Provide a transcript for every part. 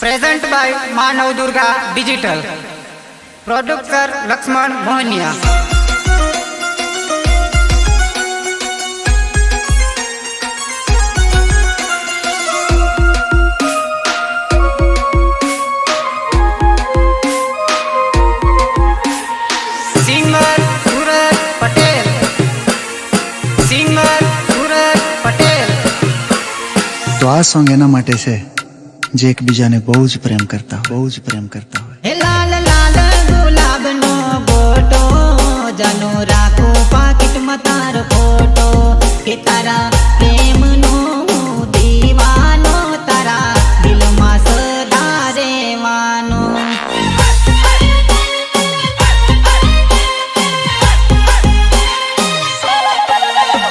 Present by Maa Navdurga digital. Producer Laxman Mohaniya. Singer Suraj Patel. Singer Suraj Patel. तो आ song एना माटे छे जे एकबीजाने बहु ज प्रेम करता હોય। हे लाल लाल गुलाब नो गोटो जानो राखो पाकिट में तार फोटो के तारा प्रेम नो दीवानो तारा दिल में सदा रेवानो।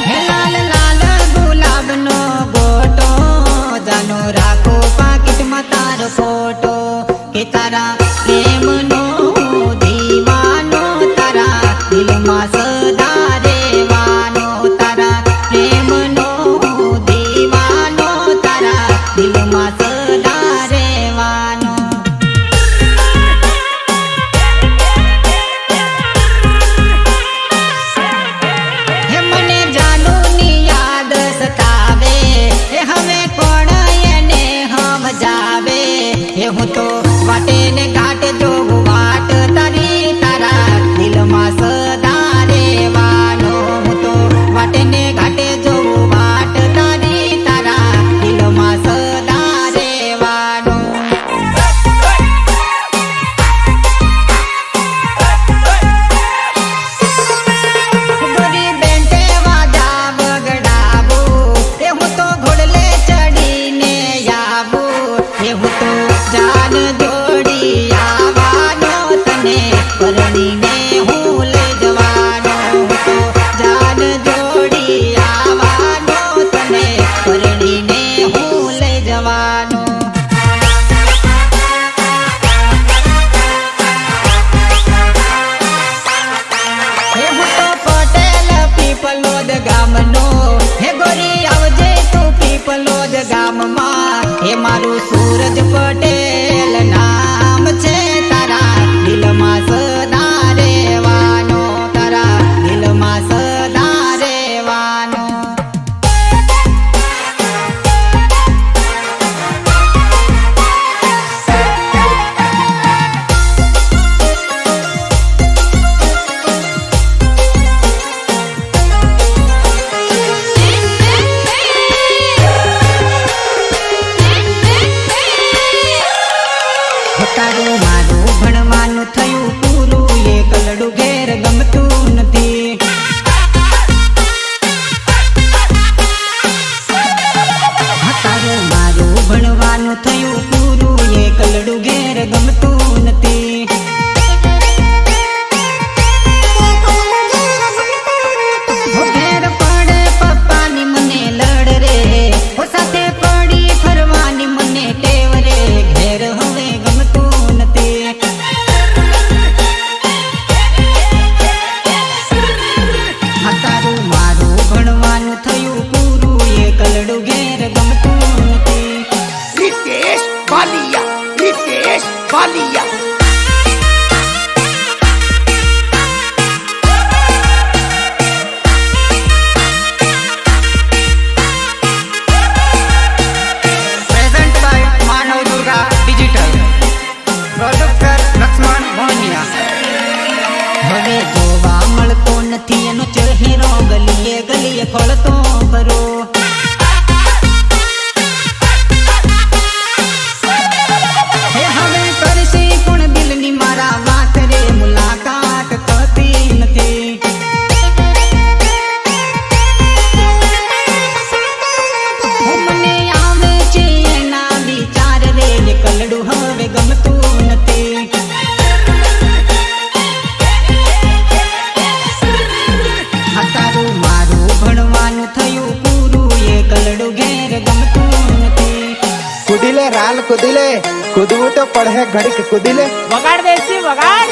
हे लाल लाल गुलाब नो गोटो जानो राखो पाकिट में तार फोटो के तारा प्रेम नो दीवानो तारा दिल में सदा रेवानो। तारा प्रेम नो दीवानो तारा दिल में सदा रेवानो। हे मने जानू नी याद सतावे हे हमें कोण एने हम जावे हे हूँ तो वाटे ने घाट जो वाट तारी तारा दिल में सदा रेवानो। हूँ तो वाटे ने घाटे जो वाट तारी तारा दिल में सदा रेवानो। गोरी बेंटे वाजा बगड़ाबू हे हूँ तो घोड़ले चढ़ीने आबू हे हूँ तो जान जोड़ी आवानो तने परણીને હું લઈ જવાનો। હું તો જાન જોડી આવાનો તને પરણીને હું લઈ જવાનો। हे હું તો પટેલ પીપલોદ ગામનો હે ગોરી આવજે તું પીપલોદ ગામમાં હે મારું સૂરજ પટેલ નામ છે તારા દિલમાં સદા રેવાનો। તારા દિલમાં સદા રેવાનો। તારું મારું ભણવાનું થયું પૂરું એ કલડું ઘેર ગમતું નથી। તારું મારું ભણવાનું થયું પૂરું એ કલડું ઘેર ગમતું નથી। હો ઘેર પડે પપ્પાની મને લડ રે હો સાથે પડી ફરવાની મને ટેવ રે ઘેર હવે ગમતું નથી। હા તારું મારું ભણવાનું થયું પૂરું એ કલડું ઘેર ગમતું નથી। Ritesh Ballia present by Maa Navdurga digital. Producer Laxman Mohania. હવે જોવા મળતો નથી એનો ચહેરો ગલીએ ગલીએ ખોળતો કરો। હે હવે કરશે કોણ દિલની મારા વાત રે મુલાકાત થતી નથી। હો મને આવે છે એના વિચાર રે એ કલડું હવે ગમતું નથી। હા તારું મારું ભણવાનું થયું પૂરું એ કલડું ઘેર ગમતું નથી। कुदिले राल कुदिले कुदवू तो पढ़े घड़ीक कुदिले વગાડ દેસી વગાડ।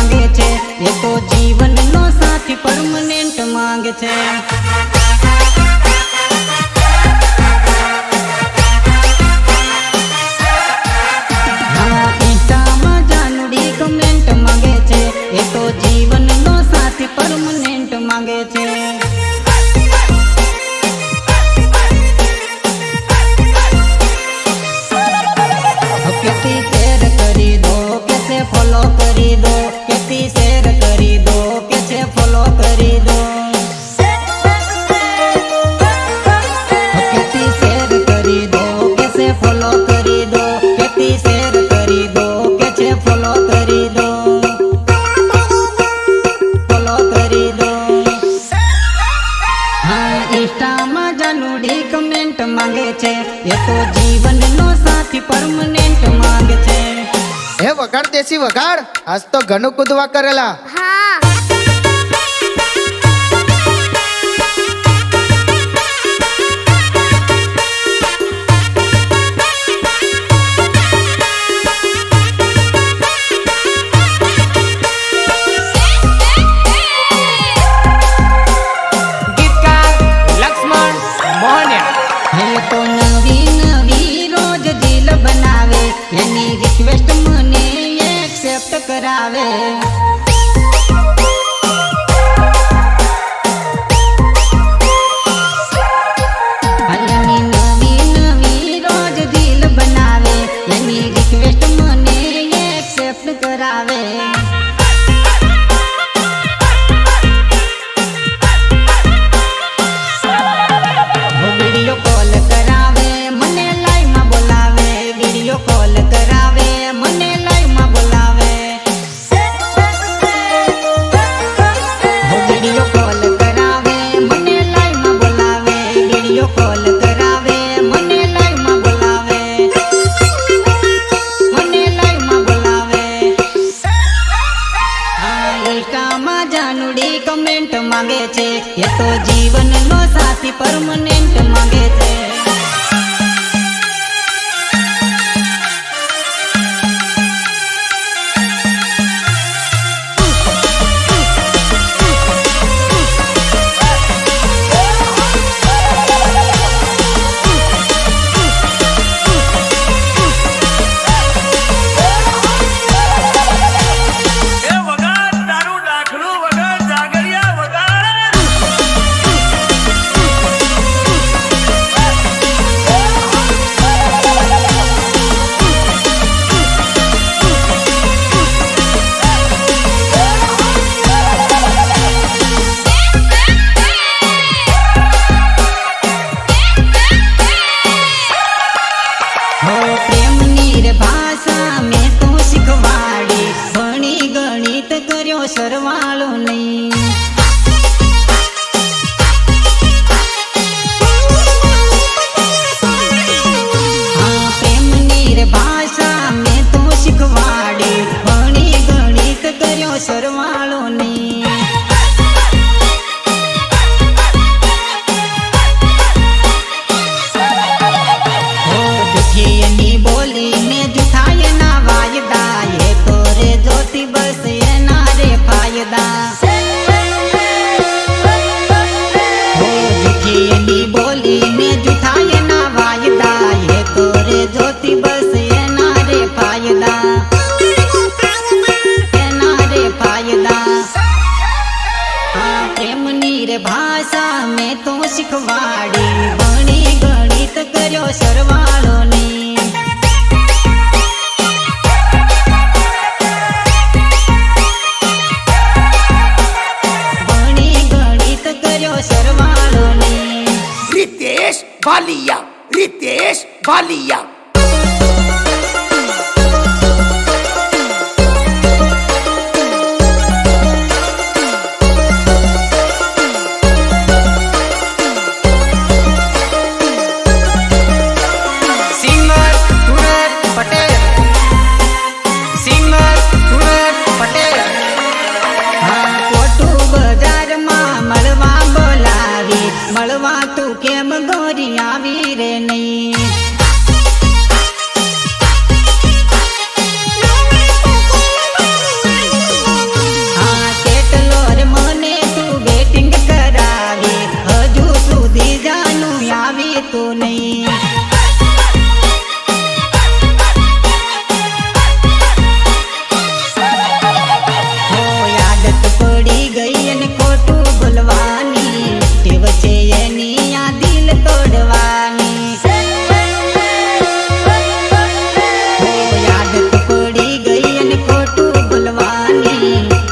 માંગે છે, એ તો જીવનનો સાથી પરમનેન્ટ માંગે છે. હા, ઇન્સ્ટામાં જાનુડી કમેન્ટ માંગે છે, એ તો જીવનનો સાથી પરમનેન્ટ માંગે છે. કેતી શેર કરી દો કે છે ફોલો કરી દો, કેતી શેર કરી દો કે છે ફોલો કરી દો. કેતી શેર કરી દો કે છે ફોલો કરી દો, કેતી શેર કરી દો કે છે ફોલો કરી દો, ફોલો કરી દો. હા, ઇન્સ્ટામાં જાનુડી કમેન્ટ માંગે છે, એ તો જીવનનો સાથી પરમનેન્ટ માંગે છે. હે વગાડ દેશી વગાડ, આજ તો ઘણું કૂદવા કરેલા. ગીતકાર લક્ષ્મણ મોહનિયા. હે તો નવી નવી રોજ દિલ બનાવે, એની રિક્વેસ્ટ મને એક્સેપ્ટ કરાવે. એની નવી નવી રોજ દિલ બનાવે, એની રિક્વેસ્ટ મને એક્સેપ્ટ કરાવે. વિડીયો કોલ કરાવે, મને લાઈવમાં બોલાવે, વિડીયો કોલ કરાવે, મને લાઈવમાં બોલાવે. વિડીયો કોલ કરાવે, મને લાઈવમાં બોલાવે, વિડીયો કોલ કરાવે, મને લાઈવમાં બોલાવે, મને લાઈવમાં બોલાવે. આ ઇન્સ્ટામાં જાનુડી કમેન્ટ માંગે છે, એ તો જીવનનો સાથી પરમનેન્ટ માંગે છે. એ વગાડ તારું ડાકલું વગાડ જાગરિયા વગાડ. હો પ્રેમની રે ભાષા મેં તો શીખવાડી, ભણી ગણિત કર્યો સરવાળો નહીં. હા, પ્રેમની રે ભાષા મેં તો શીખવાડી, ભણી ગણિત કર્યો સરવાળો નહીં. જૂઠી એની બોલીને જૂઠા એના વાયદા, એ તો રે જોતી બસ એના રે ફાયદા. જૂઠી એની બોલીને જૂઠા એના વાયદા, એ તો રે જોતી બસ એના રે ફાયદા, એના રે ફાયદા. આ પ્રેમની રે ભાષા મેં તો શીખવાડી, ભણી ગણિત કર્યો સરવાળો નહીં. ભણી ગણિત કર્યો સરવાળો નહીં. રિતેશ વાલિયા, રિતેશ વાલિયા. સિંગર સુરત પટેલ. સિંગર સુરત પટેલ. હા, કોટું બજારમાં મળવા બોલાવી, મળવા તું કેમ ગોરી આવી રે નહીં.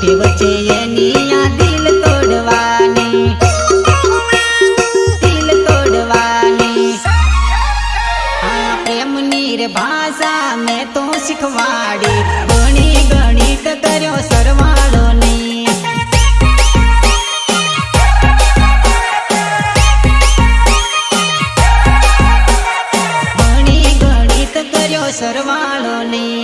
ટેવ છે એની આ દિલ તોડવાની, દિલ તોડવાની. આ પ્રેમની રે ભાષા મેં તો શીખવાડી, ગણી ગણિત કર્યો સરવાળો નહીં. ગણી ગણિત કર્યો સરવાળો નહીં.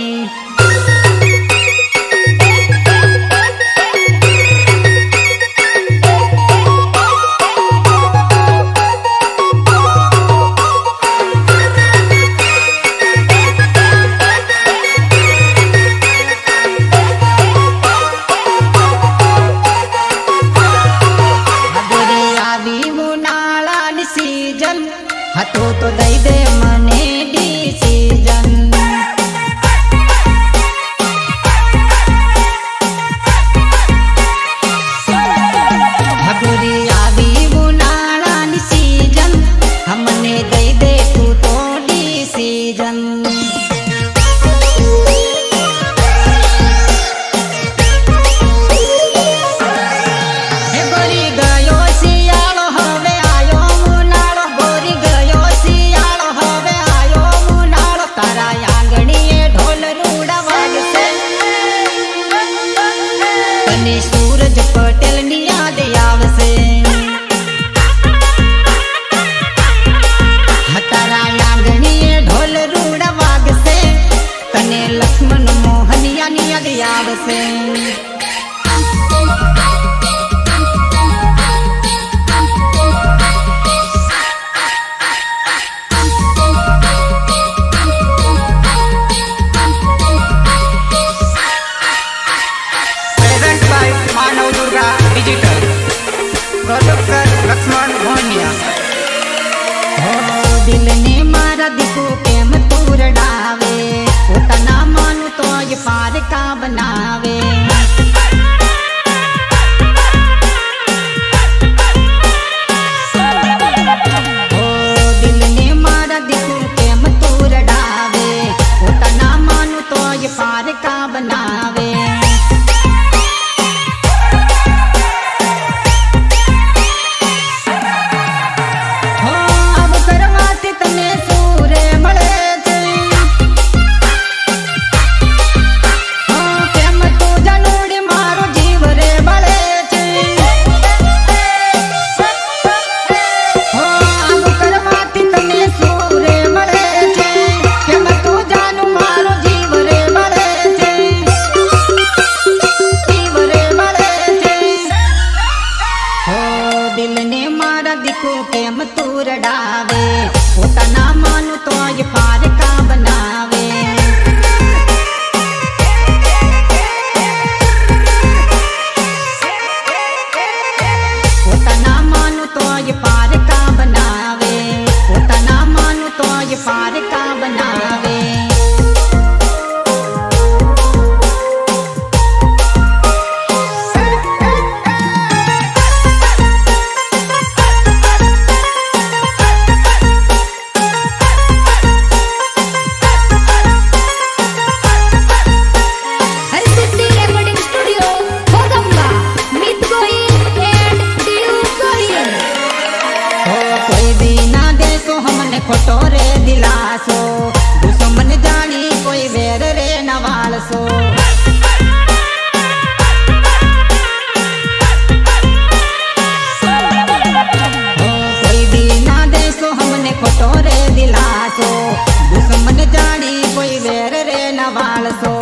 હતો તો દઈ દે મને ડિસિઝન. હબુરી આવી ઉનાળાની સીઝન, અમને દઈ દે તું તો ડિસિઝન. સૂરજ પટેલ ની યાદ આવશે, તારા આંગણીએ ઢોલ રૂડા વાગશે, તને લક્ષ્મણ મોહનિયા ની યાદ આવશે. માનવ દુર્ગા ડિજિટલ પ્રોડ્યુસર લક્ષ્મણ મોહનિયા. દિલને મારા દીકુ કેમ તુરડાવે, પોતાના માનું તોય પારકા બનાવે. દિલને મારા દીકુ કેમ તુરડાવે, પોતાના માનું તોય પારકા બનાવે. દિલને મારા દીકુ કેમ તુરડાવે, પોતાના માનું તોય પારકા બનાવે. પોતાના માનું તોય પારકા બનાવે, પોતાના માનું તોય પારકા બનાવે. ખોટો રે દિલાસો, દુશ્મન જાણી કોઈ વેર રે નવાળસો. કોઈ દી ના દેશો હમને ખોટો રે દિલાસો, દુશ્મન જાણી કોઈ વેર રે નવાળસો.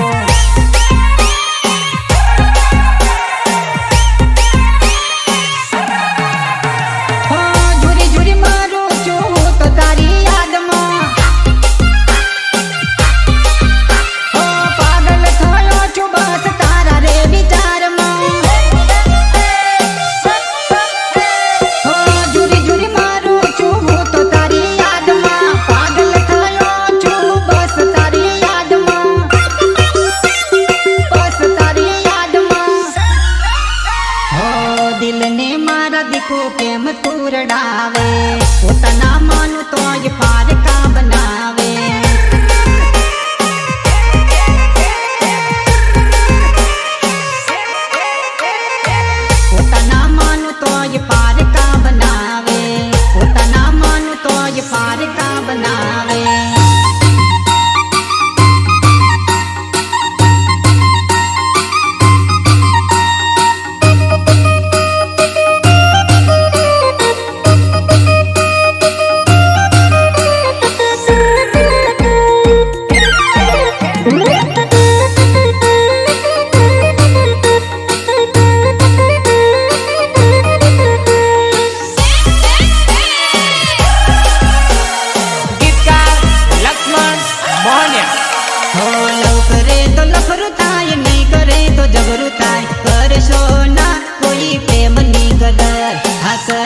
કેમ તુરડાવે, પોતાના માનું તોય પારકા બનાવે.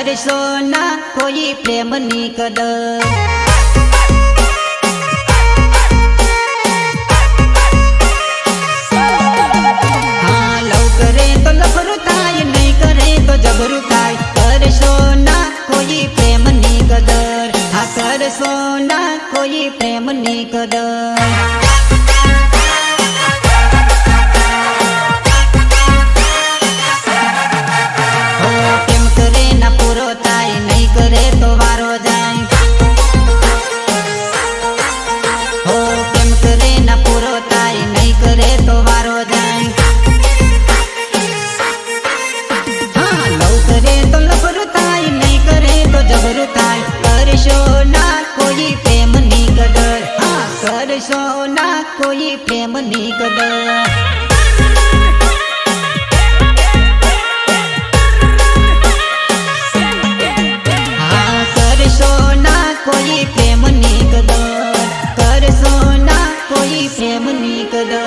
કરશો ના કોઈ પ્રેમની કદર. હા લવ કરે તો લફરું થાય, નહીં કરે તો જબરું થાય. કરશો ના કોઈ પ્રેમની કદર. હા કરશો ના કોઈ પ્રેમની કદર. કરે તો વારો જાય. હો કેમ કરે ના પૂરો થાય, નહીં કરે તો વારો જાય. હા લવ કરે તો લફરું થાય, નહીં કરે તો જબરું થાય. કરશો ના કોઈ પ્રેમની કદર. હા કરશો ના કોઈ પ્રેમની કદર. કોઈ પ્રેમની કદર. કરશો ના કોઈ પ્રેમની કદર.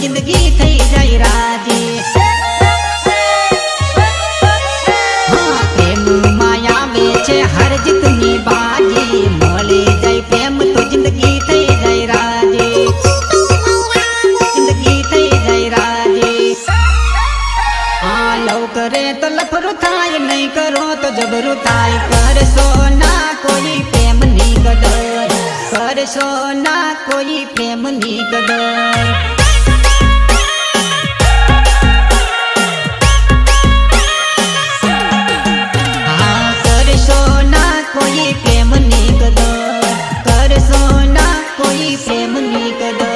જિંદગી થઈ જાય રાજી. હા પ્રેમમાં આવે છે હર જીતની બાજી. મળી જાય પ્રેમ તો જિંદગી થઈ જાય રાજી. જિંદગી થઈ જાય રાજી. હા લવ કરે તો લફરું થાય, નહીં કરો તો જબરું થાય. કરશો ના કોઈ પ્રેમની કદર. કરશો ના કોઈ પ્રેમની કદર. કોઈ પ્રેમની કદર. કરશો ના કોઈ પ્રેમની કદર.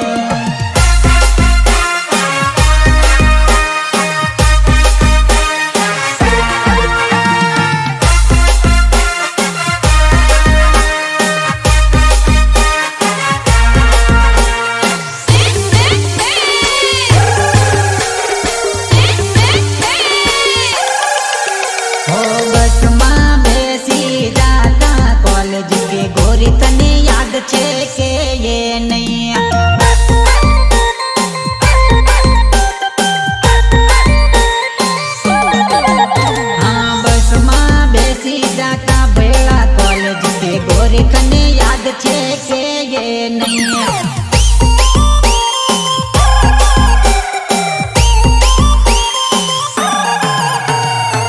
ગોરી તને યાદ છે કે એ નહીં. હા બસમાં બેસી જાતા ભેળા કોલેજ કે ગોરી તને યાદ છે કે એ નહીં.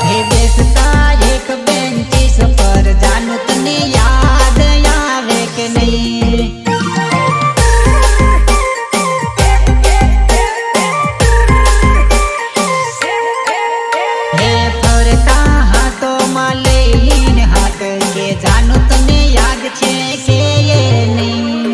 હે બેસતા એક બેન્ચીસ પર જાનું તને યાદ આવે કે નહીં. હે ફરતા હાથોમાં લઈને હાથ કે જાનું તને યાદ છે કે એ નહીં.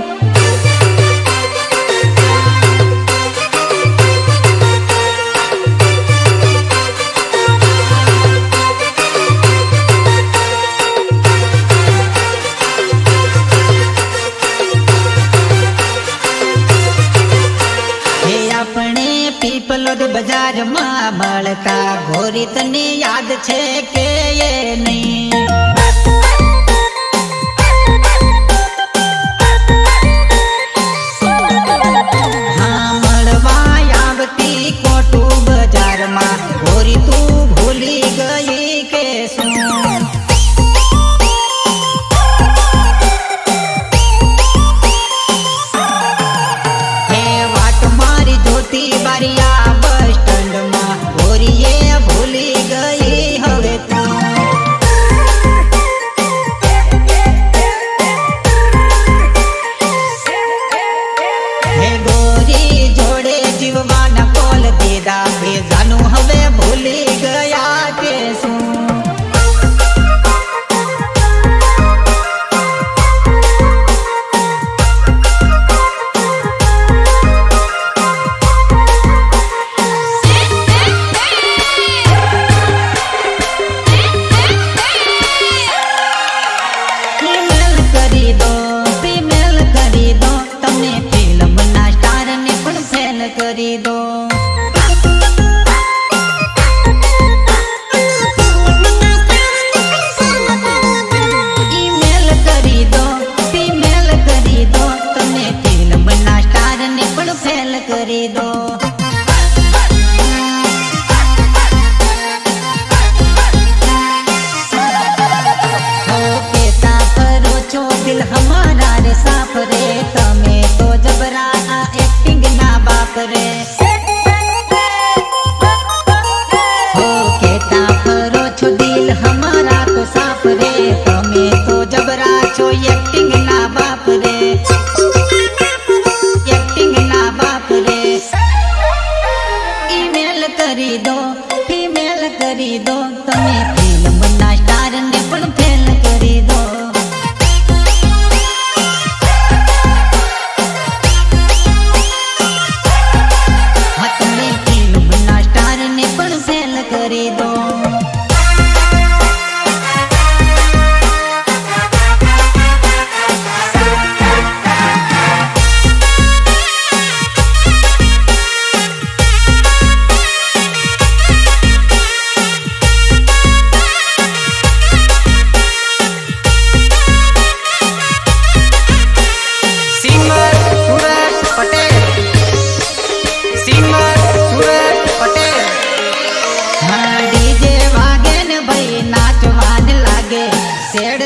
આપણે પીપલોદ બજારમાં મળતા ગોરી તને યાદ છે કે એ નહીં. હા મળવા આવતી કોટું બજારમાં ગોરી તું ભૂલી ગઈ કે શું. બારિયા બસ સ્ટેન્ડમાં ગોરીએ ભૂલી ગઈ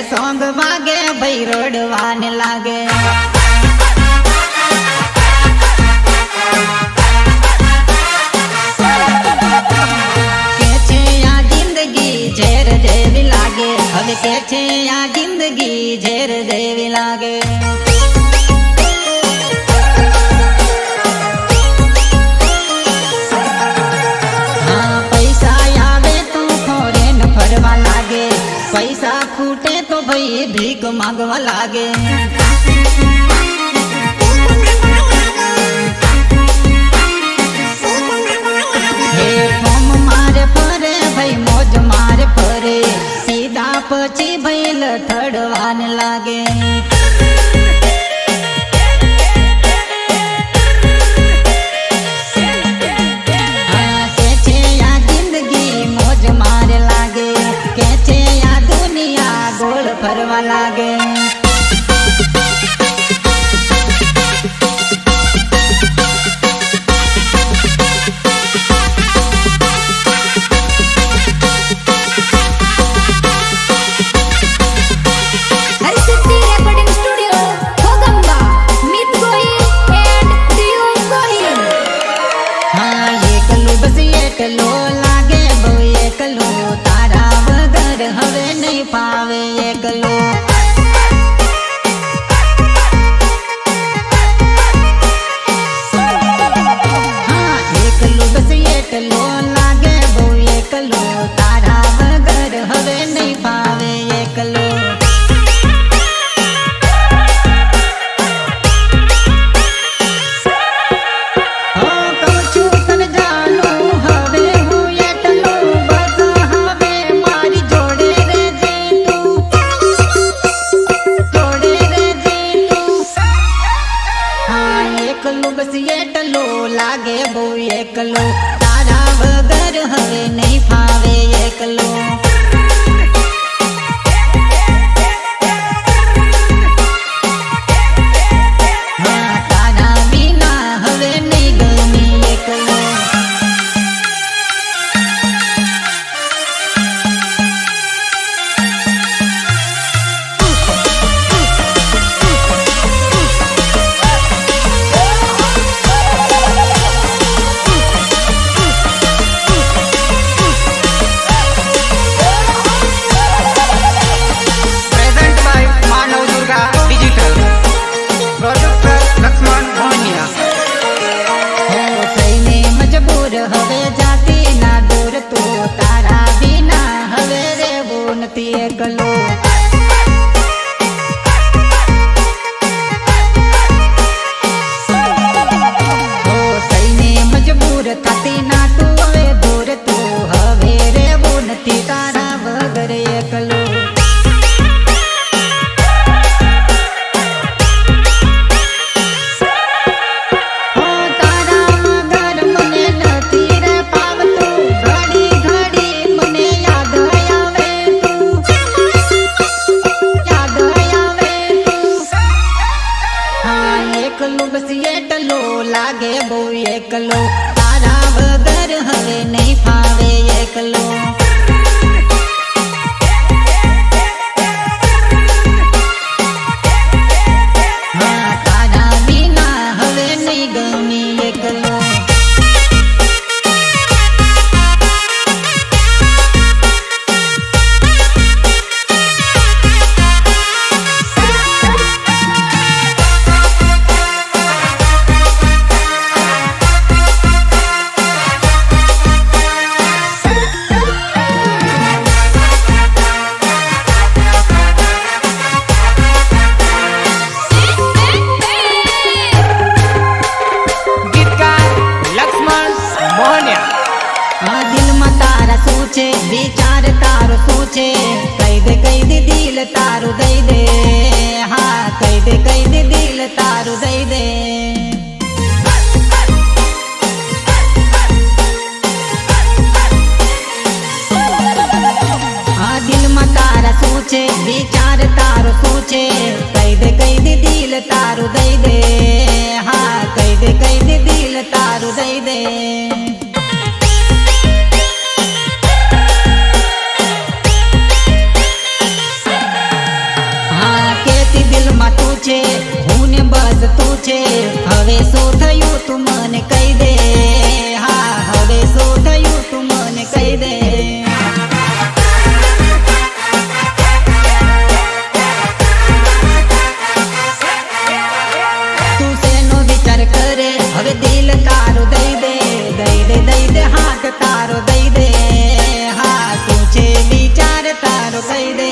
સોંગ વાગે ભાઈ રડવાને લાગે કે છે આ જિંદગી ઝેર જેવી લાગે હવે કે છે આ જિંદગી ઝેર જેવી લાગે પૈસા ખૂટે તો ભાઈ ભીખ માંગવા લાગે હે ફોમ મારે ફરે ભાઈ મોજ મારે ફરે સીધા પછી ભાઈ લથડવાને લાગે ફરવા લાગે હરિસિદ્ધિ રેકોર્ડિંગ સ્ટુડિયો ભોગંબા મિત ગોહિલ એન્ડ દિયુ ગોહિલ હા એકલું બસ એકલો લાગે બહુ એકલો તારા વગર હવે નહીં પાવે એકલો હા એકલું બસ એકલો લાગે બહુ એકલો તારા વગર હવે નહીં પાવે એકલો લાગે બહુ એકલો તારા વગર હવે નહીં ફાવે એકલો હા તારા વિના હવે નહીં ગમે એકલો હવે જાતી ના દૂર તો તારા વિના હવે રેવું નથી એકલો થઈને મજબૂર થતી ના તું હવે દૂર તો હવે રેવું નથી તારા વગર એકલો લાગે બહુ એકલો તારા વગર હવે નહીં ફાવે એકલો હા તારા વિના હવે નહીં ગમે એકલો વિચાર તારો શું છે કહી દે દિલ તારું દઈ દે હા કહી દે દિલ તારું દઈ દે આ દિલમાં તારા શું છે વિચાર તારો શું છે કહી દે દિલ તારું દઈ દે હા કહી દે દિલ તારું દઈ દે છે હું ને બસ તું છે હવે શું થયું તું મને કહી દે હા હવે શું થયું તું મને કહી દે તું શેનો વિચાર કરે હવે દિલ તારો દઈ દે દઈ દે હાથ તારો દઈ દે હા શું છે વિચાર તારો કહી દે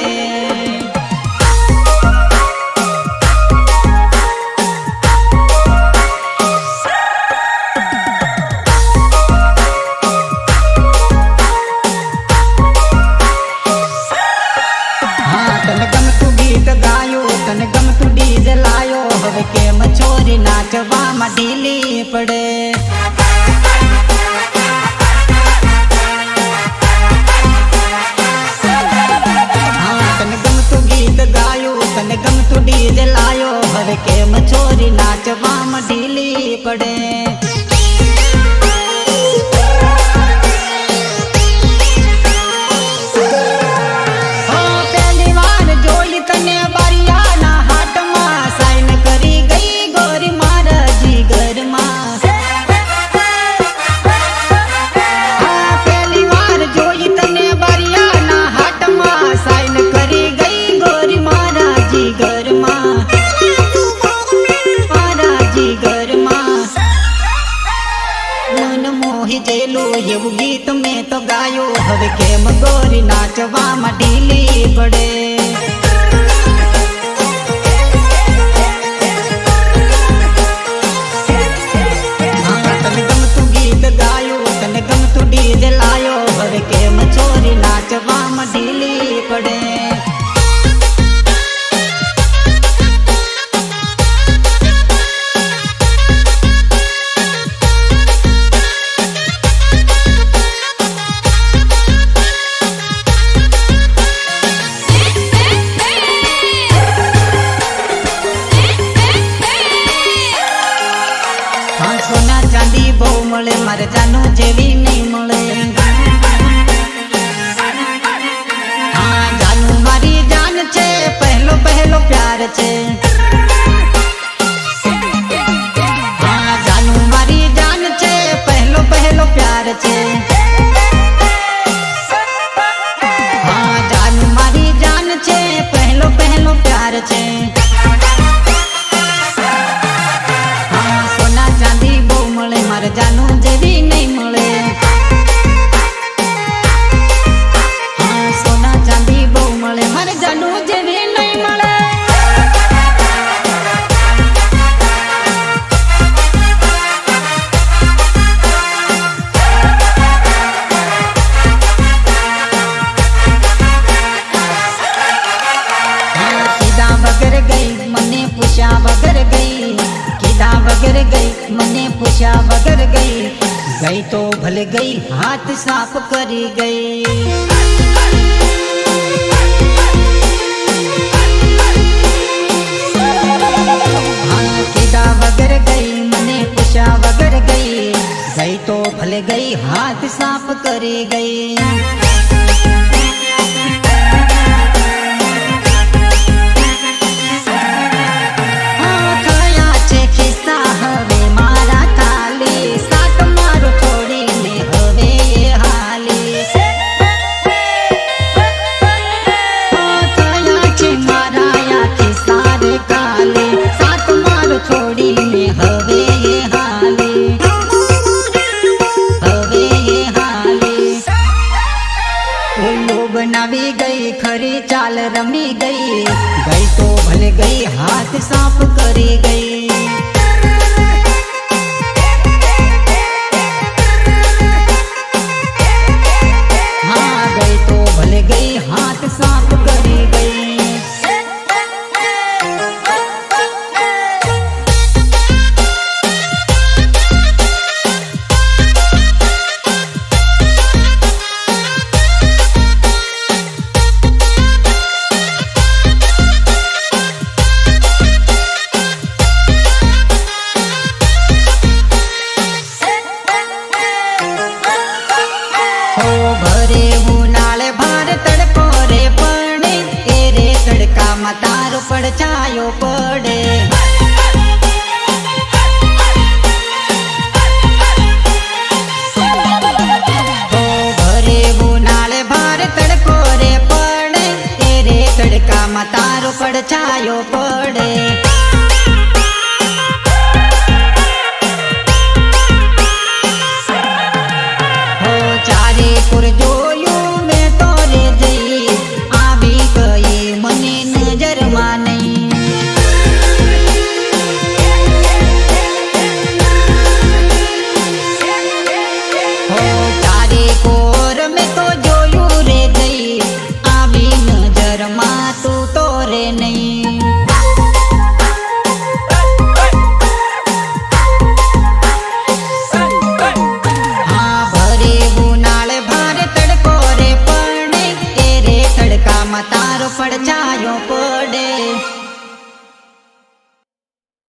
તને ગમતું ગીત ગાયું તને ગમતું ડીજે લાયો હવે કેમ છોરી નાચવામાં ઢીલી પડે હા તને ગમતું ગીત ગાયું તને ગમતું ડીજે લાયો હવે કેમ છોરી નાચવામાં ઢીલી પડે તને બારિયાના હાટમાં સાઈન કરી ગઈ ગોરી મારા જીગરમાં પહેલી વાર જોઈ તને બારિયાના હાટમાં સાઈન કરી ગઈ ગોરી મારા જીગરમાં મન મોહી જેલું એવું ગીત મેં તો ગાયું હવે કેમ ગોરી નાચવામાં ઢીલી પડે તને ગમતું ડીજે લાયો હવે કેમ છોરી નાચવામાં ઢીલી પડે સોના ચાંદી બહુ મળે મારે જાનું જેવી નહીં મળે હા જાનું મારી જાન છે પહેલો પ્યાર છે હા જાનું મારી જાન છે પહેલો પ્યાર છે હા જાનું મારી જાન છે પહેલો પ્યાર છે જાનું જેવી નહીં મળે હા સોના ચાંદી બહુ મળે મારે જાનું જેવી નહીં મળે કીધા વગર ગઈ મને પૂછ્યા વગર ગઈ કીધા વગર ગઈ મને પૂછ્યા વગર ગઈ ગઈ તો ભલે ગઈ હાથ સાફ કરી ગઈ હા કીધા વગર ગઈ મને પૂછ્યા વગર ગઈ ગઈ તો ભલે ગઈ હાથ સાફ કરી ગઈ બનાવી ગઈ ખરી ચાલ રમી ગઈ ગઈ તો ભલે ગઈ હાથ સાફ કરી ગઈ હા ગઈ તો ભલે ગઈ હાથ સાફ કરી ગઈ પડછાયો પડે ઓ ભરે ઉનાળે ભારે તડકો રે પડે એ રે તડકામાં તારો પડછાયો પડે હો ચારે પુર જોયું મેં તો રે જઈ આવી ગઈ મને નજરમાં નહીં હો ચારે કોર મેં તો જોયું રે જઈ આવી નજરમાં તું તો રે નહીં હા ભરે ઉનાળે ભારે તડકો રે પડે એ રે તડકામાં તારો પડછાયો પડે